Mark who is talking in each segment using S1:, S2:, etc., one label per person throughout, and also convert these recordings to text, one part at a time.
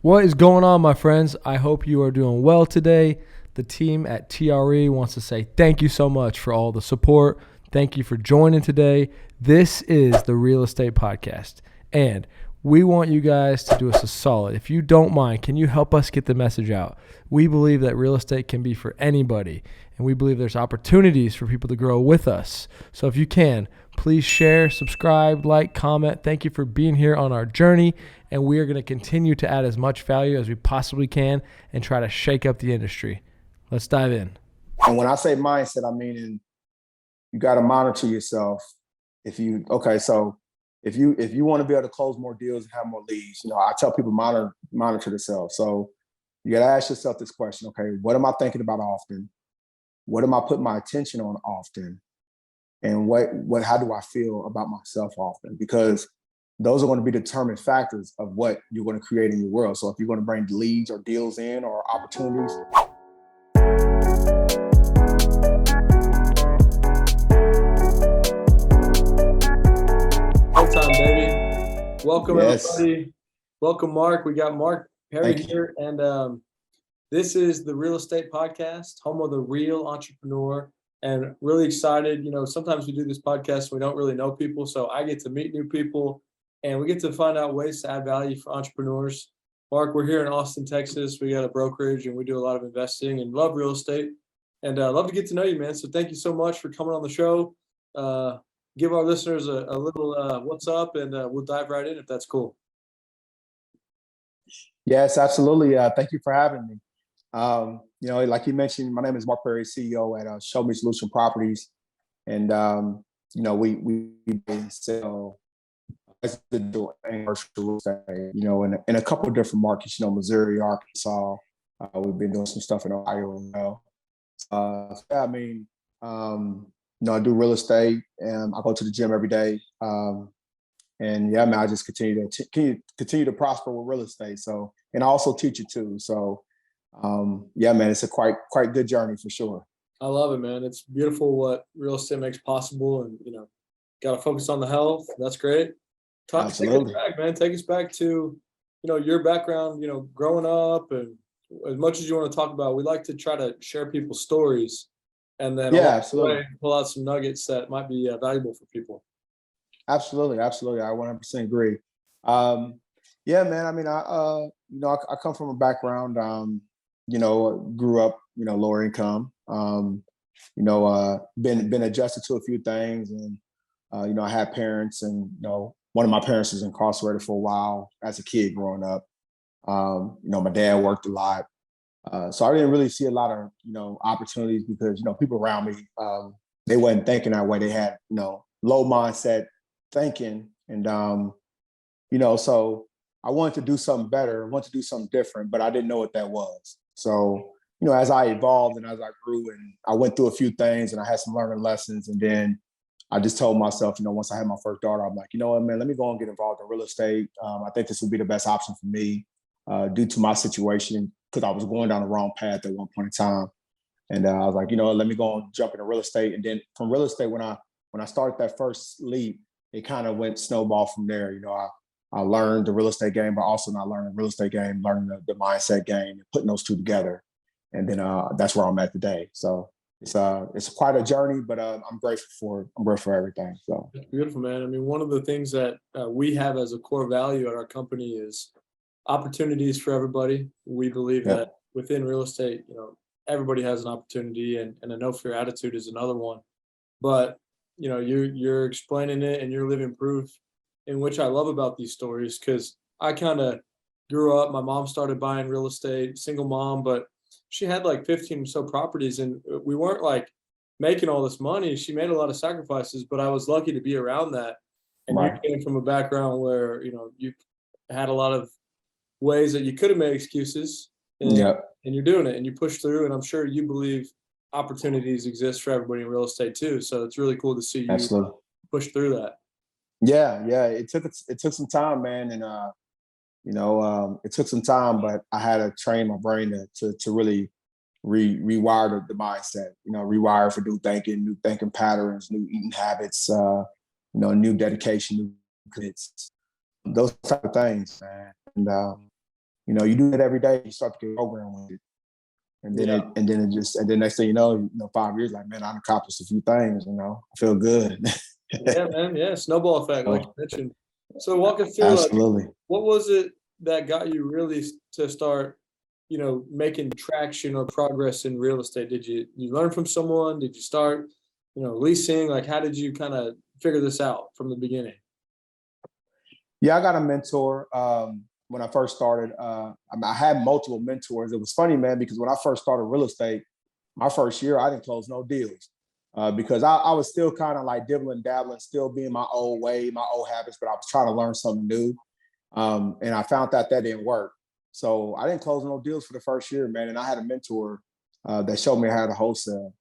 S1: What is going on, my friends? I hope you are doing well today. The team at TRE wants to say thank you so much for all the support. Thank you for joining today. This is the Real Estate Podcast, and we want you guys to do us a solid. If you don't mind, can you help us get the message out? We believe that real estate can be for anybody, and we believe there's opportunities for people to grow with us. So if you can, please share, subscribe, like, comment. Thank you for being here on our journey, and we are going to continue to add as much value as we possibly can and try to shake up the industry. Let's dive in.
S2: And when I say mindset, I mean you got to monitor yourself. If you want to be able to close more deals and have more leads, I tell people monitor themselves. So you got to ask yourself this question: okay, what am I thinking about often? What am I putting my attention on often? And how do I feel about myself often? Because those are going to be determined factors of what you're going to create in your world. So if you're going to bring leads or deals in or opportunities.
S1: Time, baby. Welcome, everybody. Welcome, Mark. We got Mark Perry here, and this is the Real Estate Podcast, home of the real entrepreneur. And really excited. Sometimes we do this podcast, we don't really know people, so I get to meet new people, and we get to find out ways to add value for entrepreneurs. Mark, we're here in Austin, Texas. We got a brokerage, and we do a lot of investing and love real estate, and love to get to know you, man. So thank you so much for coming on the show. Give our listeners a little what's up, and we'll dive right in if that's cool.
S2: Yes, absolutely. Thank you for having me. Like you mentioned, my name is Mark Perry, CEO at Show Me Solution Properties. And, we sell residential and commercial real estate, in a couple of different markets, Missouri, Arkansas. We've been doing some stuff in Ohio as well. I do real estate, and I go to the gym every day. I just continue to prosper with real estate. So, and I also teach it too. So, it's a quite good journey for sure.
S1: I love it, man. It's beautiful what real estate makes possible, and got to focus on the health. That's great.
S2: Absolutely.
S1: Take us back, man. Take us back to your background. Growing up, and as much as you want to talk about, we like to try to share people's stories, and then
S2: absolutely
S1: pull out some nuggets that might be valuable for people.
S2: Absolutely. I 100% agree. Man. I mean, I come from a background, grew up, lower income, been adjusted to a few things. And, I had parents, and, one of my parents was incarcerated for a while as a kid growing up. My dad worked a lot. So I didn't really see a lot of, opportunities because, people around me, they wasn't thinking that way. They had, low mindset thinking. And, so I wanted to do something better, I wanted to do something different, but I didn't know what that was. So, as I evolved and as I grew, and I went through a few things, and I had some learning lessons, and then I just told myself, once I had my first daughter, I'm like, what, man, let me go and get involved in real estate. I think this would be the best option for me due to my situation, because I was going down the wrong path at one point in time. And I was like, let me go and jump into real estate. And then from real estate, when I started that first leap, it kind of went snowball from there. I learned the real estate game, but also not learning the real estate game, learning the mindset game, and putting those two together. And then that's where I'm at today. So it's quite a journey, but I'm grateful for it. I'm grateful for everything. So
S1: it's beautiful, man. I mean, one of the things that we have as a core value at our company is opportunities for everybody. We believe that within real estate, everybody has an opportunity, and a no fear attitude is another one. But you're explaining it, and you're living proof, in which I love about these stories, because I kind of grew up. My mom started buying real estate, single mom, but she had like 15 or so properties, and we weren't like making all this money. She made a lot of sacrifices, but I was lucky to be around that. And You came from a background where, you had a lot of ways that you could have made excuses, and you're doing it, and you push through. And I'm sure you believe opportunities exist for everybody in real estate too. So it's really cool to see you push through that.
S2: Yeah. It took some time, man. And, it took some time, but I had to train my brain to really rewire the mindset, rewire for new thinking patterns, new eating habits, new dedication, new commits, those type of things, man. And you do it every day, you start to get programmed with it. And then and then next thing you know, 5 years, like, man, I've accomplished a few things, I feel good.
S1: Yeah, man. Yeah. Snowball effect, like you mentioned. So walk us through, like,
S2: Absolutely.
S1: what was it that got you really to start, making traction or progress in real estate? Did you learn from someone? Did you start, leasing? Like, how did you kind of figure this out from the beginning?
S2: Yeah, I got a mentor when I first started. I had multiple mentors. It was funny, man, because when I first started real estate, my first year, I didn't close no deals because I was still kind of like dibbling, dabbling, still being my old way, my old habits, but I was trying to learn something new. And I found out that didn't work. So I didn't close no deals for the first year, man. And I had a mentor that showed me how to wholesale.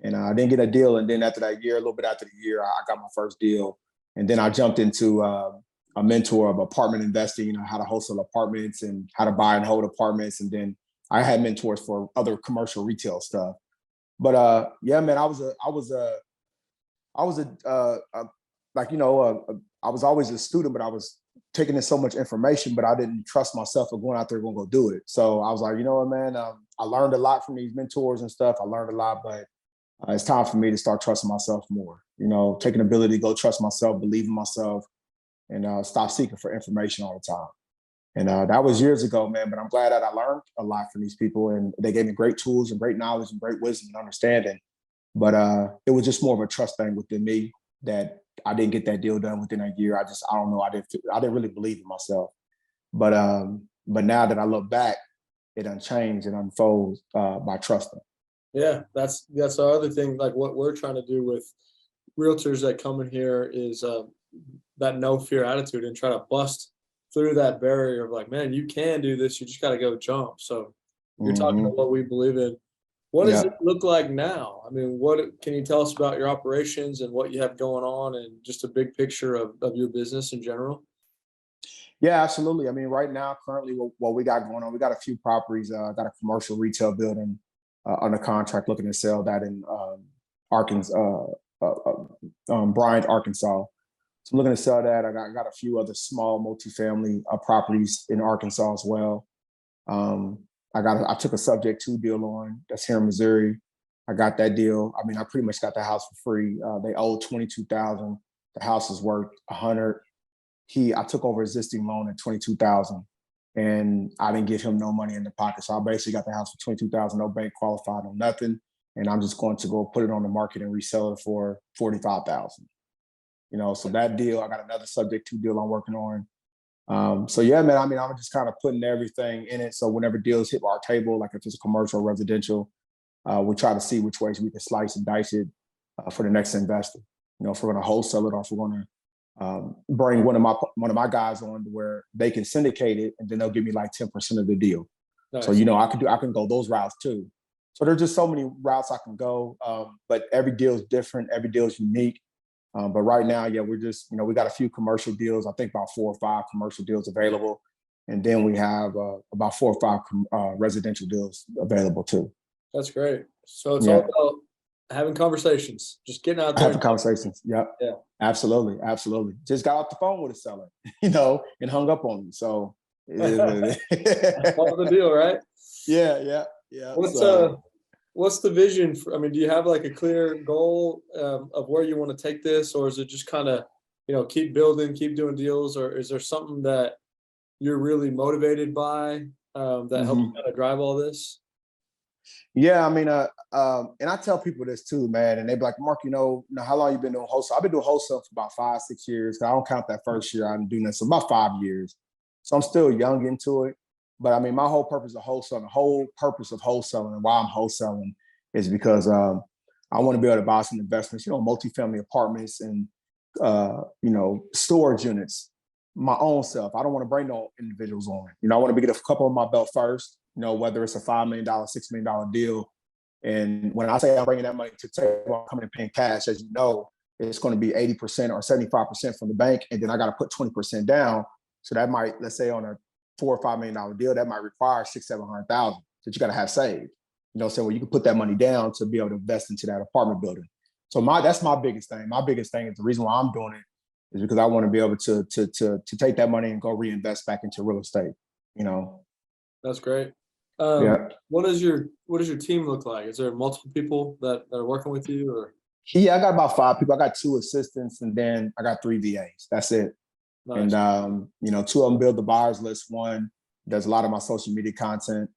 S2: And I didn't get a deal. And then after that year, a little bit after the year, I got my first deal. And then I jumped into a mentor of apartment investing, how to wholesale apartments and how to buy and hold apartments. And then I had mentors for other commercial retail stuff. But yeah, man, I was I was always a student, but I was taking in so much information, but I didn't trust myself of going out there and go do it. So I was like, you know what, man, I learned a lot from these mentors and stuff. I learned a lot, but it's time for me to start trusting myself more. Taking the ability to go trust myself, believe in myself, and stop seeking for information all the time. And that was years ago, man. But I'm glad that I learned a lot from these people, and they gave me great tools and great knowledge and great wisdom and understanding. But it was just more of a trust thing within me that I didn't get that deal done within a year. I don't know. I didn't really believe in myself. But now that I look back, it unchanged and unfolds by trusting.
S1: Yeah, that's our other thing. Like, what we're trying to do with realtors that come in here is that no fear attitude, and try to bust through that barrier of, like, man, you can do this. You just got to go jump. So you're talking about what we believe in. What does it look like now? I mean, what can you tell us about your operations and what you have going on, and just a big picture of your business in general?
S2: Yeah, absolutely. I mean, right now, currently, what we got going on, we got a few properties. Got a commercial retail building under contract, looking to sell that in Arkansas, Bryant, Arkansas. So I'm looking to sell that. I got a few other small multifamily properties in Arkansas as well. I took a subject to deal on that's here in Missouri. I got that deal. I mean, I pretty much got the house for free. They owed 22,000. The house is worth 100. I took over existing loan at 22,000, and I didn't give him no money in the pocket. So I basically got the house for 22,000, no bank qualified, no nothing. And I'm just going to go put it on the market and resell it for 45,000. So that deal, I got another subject to deal I'm working on. So yeah, man, I mean, I'm just kind of putting everything in it. So whenever deals hit our table, like if it's commercial or residential, we try to see which ways we can slice and dice it for the next investor. If we're going to wholesale it, or if we're going to bring one of my guys on to where they can syndicate it, and then they'll give me like 10% of the deal. Nice. So I can go those routes too. So there's just so many routes I can go, but every deal is different. Every deal is unique. But right now, yeah, we're just we got a few commercial deals. I think about 4 or 5 commercial deals available, and then we have about 4 or 5 residential deals available too.
S1: That's great. So it's all about having conversations, just getting out there.
S2: Having conversations. Yeah. Absolutely. Just got off the phone with a seller, and hung up on me. So it is what it is.
S1: Part of the deal, right?
S2: Yeah.
S1: What's the vision for, I mean, do you have like a clear goal of where you want to take this, or is it just kind of, keep building, keep doing deals, or is there something that you're really motivated by that helps you kind of drive all this?
S2: Yeah, I mean, and I tell people this too, man, and they be like, Mark, how long you been doing wholesale? I've been doing wholesale for about 5, 6 years. I don't count that first year I didn't do that, so about 5 years. So I'm still young into it. But I mean, my whole purpose of wholesaling, and why I'm wholesaling is because I want to be able to buy some investments, multifamily apartments and, storage units, my own self. I don't want to bring no individuals on. I want to get a couple on my belt first, whether it's a $5 million, $6 million deal. And when I say I'm bringing that money to the table, I'm coming and paying cash, as you know, it's going to be 80% or 75% from the bank. And then I got to put 20% down. So that might, let's say on a $4 or $5 million deal, that might require $600,000, $700,000 that you got to have saved. So you can put that money down to be able to invest into that apartment building. So that's my biggest thing. My biggest thing is the reason why I'm doing it is because I want to be able to take that money and go reinvest back into real estate.
S1: That's great.
S2: Yeah.
S1: What does your team look like? Is there multiple people that are working with you, or
S2: Yeah, I got about 5 people. I got 2 assistants, and then I got 3 VAs. That's it. And
S1: nice?
S2: 2 of them build the buyers list. One does a lot of my social media content.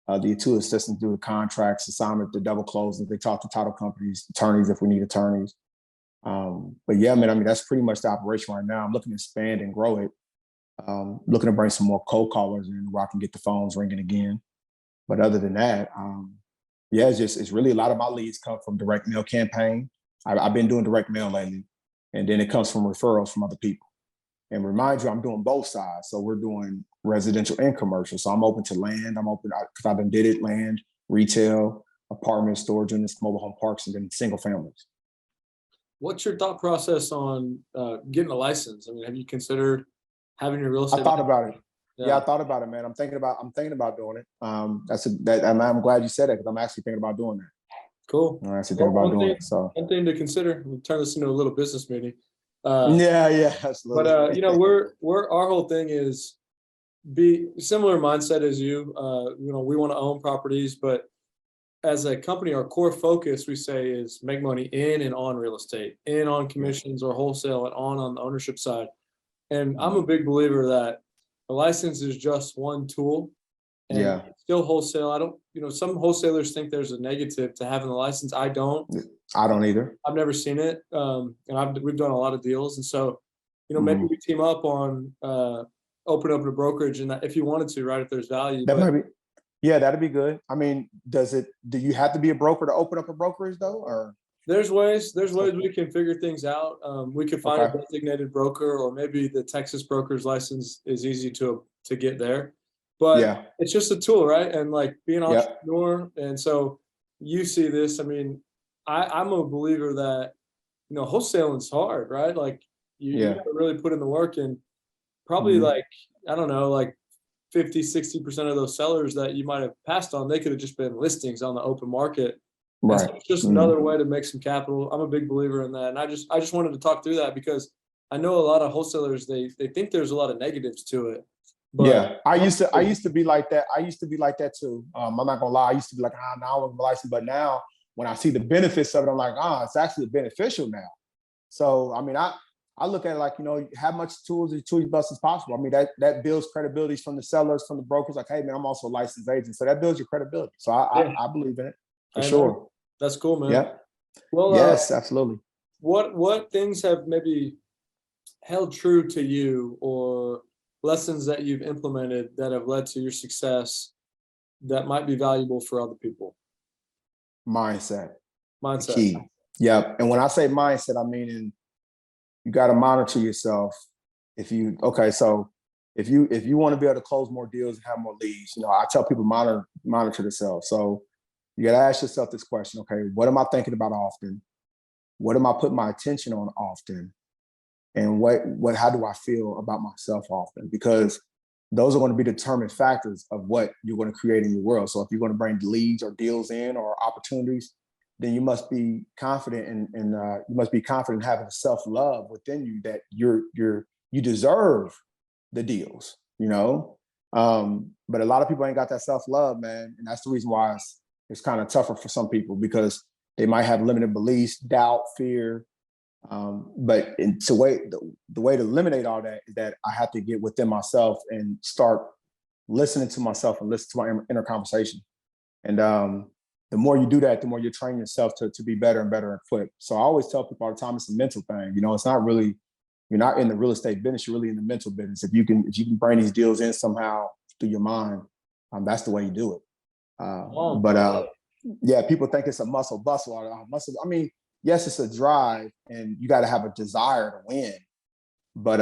S2: The 2 assistants do the contracts, assignment, the double closings. They talk to title companies, attorneys if we need attorneys. But yeah, man, I mean, that's pretty much the operation right now. I'm looking to expand and grow it. Looking to bring some more cold callers in where I can get the phones ringing again. But other than that, yeah, it's really a lot of my leads come from direct mail campaign. I've been doing direct mail lately, and then it comes from referrals from other people. And remind you, I'm doing both sides. So we're doing residential and commercial. So I'm open to land. I'm open because I've been did it land, retail, apartment, storage units, mobile home parks, and then single families.
S1: What's your thought process on getting a license? I mean, have you considered having your real
S2: I
S1: estate?
S2: thought about it. Yeah,
S1: Yeah,
S2: I thought about it, man. I'm thinking about doing it. I'm glad you said that because I'm actually thinking about doing that.
S1: cool.
S2: I'm actually
S1: Well,
S2: thinking about doing it. So
S1: one thing to consider. We'll turn this into a little business meeting. Uh,
S2: yeah,
S1: but
S2: absolutely.
S1: we're our whole thing is be similar mindset as you. We want to own properties, but as a company, our core focus, we say, is make money in and on real estate, in on commissions or wholesale, and on the ownership side. And I'm a big believer that a license is just one tool, and
S2: Yeah,
S1: it's still wholesale. I don't, some wholesalers think there's a negative to having the license. I don't.
S2: I don't either.
S1: I've never seen it, and we've done a lot of deals, and so, maybe
S2: Mhm.
S1: we team up on open up a brokerage, and if you wanted to, right, if there's value,
S2: That
S1: but
S2: might be. Yeah, that'd be good. I mean, do you have to be a broker to open up a brokerage though? Or
S1: there's ways we can figure things out. We could find a
S2: okay.
S1: designated broker, or maybe the Texas broker's license is easy to get there, but
S2: Yeah.
S1: it's just a tool, right? And like being an
S2: Yeah.
S1: entrepreneur, and so you see this. I mean, I'm a believer that wholesaling's hard, right? Like you
S2: Yeah.
S1: got to really put in the work, and probably
S2: Mhm.
S1: like I don't know, like 50-60% of those sellers that you might have passed on, they could have just been listings on the open market. And so
S2: Right.
S1: it's just
S2: Mhm.
S1: another way to make some capital. I'm a big believer in that. And I just wanted to talk through that because I know a lot of wholesalers, they think there's a lot of negatives to it. But
S2: Yeah, I used to be like that. I used to be like that too. I'm not gonna lie. I used to be like, now I want my license, but now when I see the benefits of it, I'm like, it's actually beneficial now. So I mean, I look at it like, how much tools as tool bust as possible. I mean, that builds credibility from the sellers, from the brokers. Like, hey man, I'm also a licensed agent, so that builds your credibility. So
S1: yeah,
S2: I believe in it for
S1: amen.
S2: sure.
S1: That's cool, man.
S2: Yeah.
S1: Well,
S2: Yes, absolutely.
S1: what things have maybe held true to you, or lessons that you've implemented that have led to your success that might be valuable for other people?
S2: Mindset, the
S1: Mindset.
S2: key. Yep. And when I say mindset, I mean you got to monitor yourself. So if you want to be able to close more deals and have more leads, I tell people monitor themselves. So you got to ask yourself this question: okay, what am I thinking about often? What am I putting my attention on often? And how do I feel about myself often? Because those are going to be determined factors of what you're going to create in your world. So if you're going to bring leads or deals in or opportunities, then you must be confident you must be confident in having self-love within you that you deserve the deals, but a lot of people ain't got that self-love, man. And that's the reason why it's kind of tougher for some people because they might have limited beliefs, doubt, fear. But the way to eliminate all that is that I have to get within myself and start listening to myself and listen to my inner conversation. And the more you do that, the more you train yourself to be better and better equipped. So I always tell people all the time, it's a mental thing. It's not really, you're not in the real estate business, you're really in the mental business. If you can bring these deals in somehow through your mind, that's the way you do it. But yeah, people think it's a muscle bustle or muscle. I mean, yes, it's a drive and you got to have a desire to win. But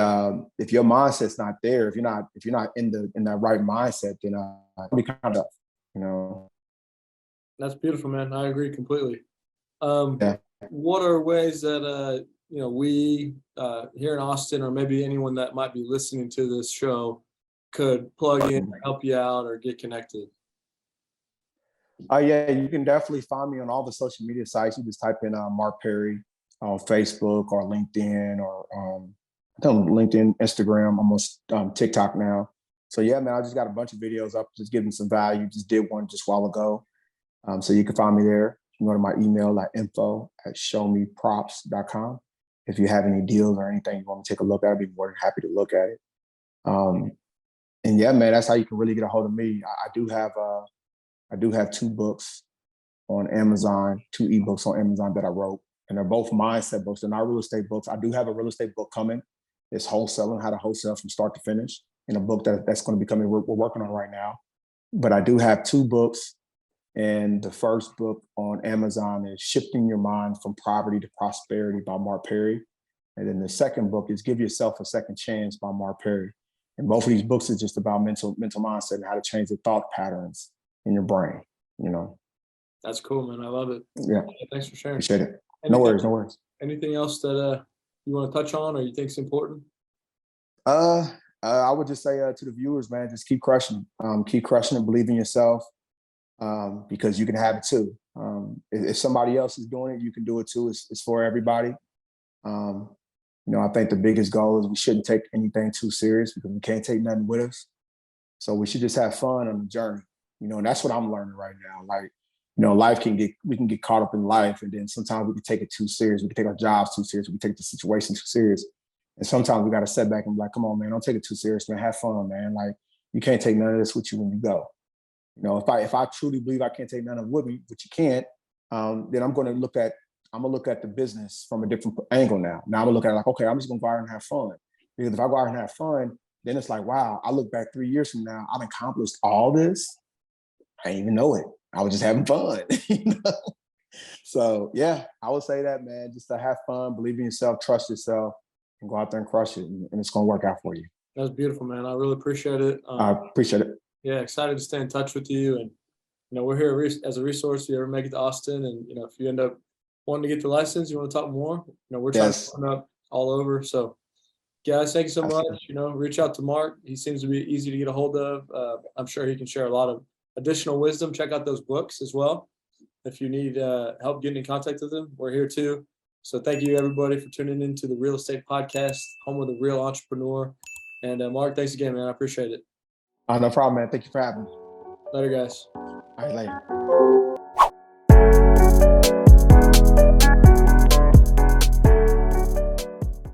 S2: if your mindset's not there, if you're not in that right mindset, then it'll be kind of, you know.
S1: That's beautiful, man. I agree completely. Um,
S2: Yeah.
S1: what are ways that we here in Austin, or maybe anyone that might be listening to this show, could plug in, or help you out, or get connected?
S2: Yeah, you can definitely find me on all the social media sites. You just type in Mark Perry on Facebook or LinkedIn or LinkedIn, Instagram, almost TikTok now. So yeah, man, I just got a bunch of videos up, just giving some value. Just did one just a while ago. So you can find me there. You can go to my email at info@showmeprops.com. If you have any deals or anything you want to take a look at, I'd be more than happy to look at it. And yeah, man, that's how you can really get a hold of me. I do have 2 books on Amazon, 2 ebooks on Amazon that I wrote, and they're both mindset books. They're not real estate books. I do have a real estate book coming. It's wholesaling, how to wholesale from start to finish, in a book that's going to be coming. We're working on right now. But I do have 2 books, and the first book on Amazon is Shifting Your Mind from Poverty to Prosperity by Mark Perry. And then the second book is Give Yourself a Second Chance by Mark Perry. And both of these books are just about mental mindset and how to change the thought patterns in your brain, you know.
S1: That's cool, man. I love it.
S2: Yeah.
S1: Thanks for sharing.
S2: Appreciate it.
S1: Anything,
S2: No worries.
S1: Anything else that you want to touch on or you think is important?
S2: I would just say to the viewers, man, just keep crushing. Keep crushing and believe in yourself, because you can have it too. If somebody else is doing it, you can do it too. It's for everybody. I think the biggest goal is we shouldn't take anything too serious, because we can't take nothing with us. So we should just have fun on the journey, and that's what I'm learning right now. Like, we can get caught up in life, and then sometimes we can take it too serious. We can take our jobs too serious. We can take the situation too serious. And sometimes we got to step back and be like, come on, man, don't take it too serious, man. Have fun, man. Like, you can't take none of this with you when you go. If I truly believe I can't take none of it with me, but you can't, then I'm going to look at the business from a different angle now. Now I'm gonna look at it like, okay, I'm just gonna go out and have fun. Because if I go out and have fun, then it's like, wow, I look back 3 years from now, I've accomplished all this. I didn't even know it. I was just having fun. So yeah, I would say that, man, just to have fun, believe in yourself, trust yourself, and go out there and crush it, and it's gonna work out for you.
S1: That's beautiful, man. I really appreciate it.
S2: I appreciate it.
S1: Yeah, excited to stay in touch with you, and we're here as a resource. If you ever make it to Austin, and if you end up wanting to get the license, you want to talk more, we're trying to open up all over. So guys, thank you so much. Reach out to Mark. He seems to be easy to get a hold of. I'm sure he can share a lot of additional wisdom. Check out those books as well. If you need help getting in contact with him, we're here too. So thank you everybody for tuning into the Real Estate Podcast, home of the real entrepreneur. And Mark, thanks again, man. I appreciate it.
S2: No problem, man. Thank you for having me.
S1: Later, guys.
S2: All right, later.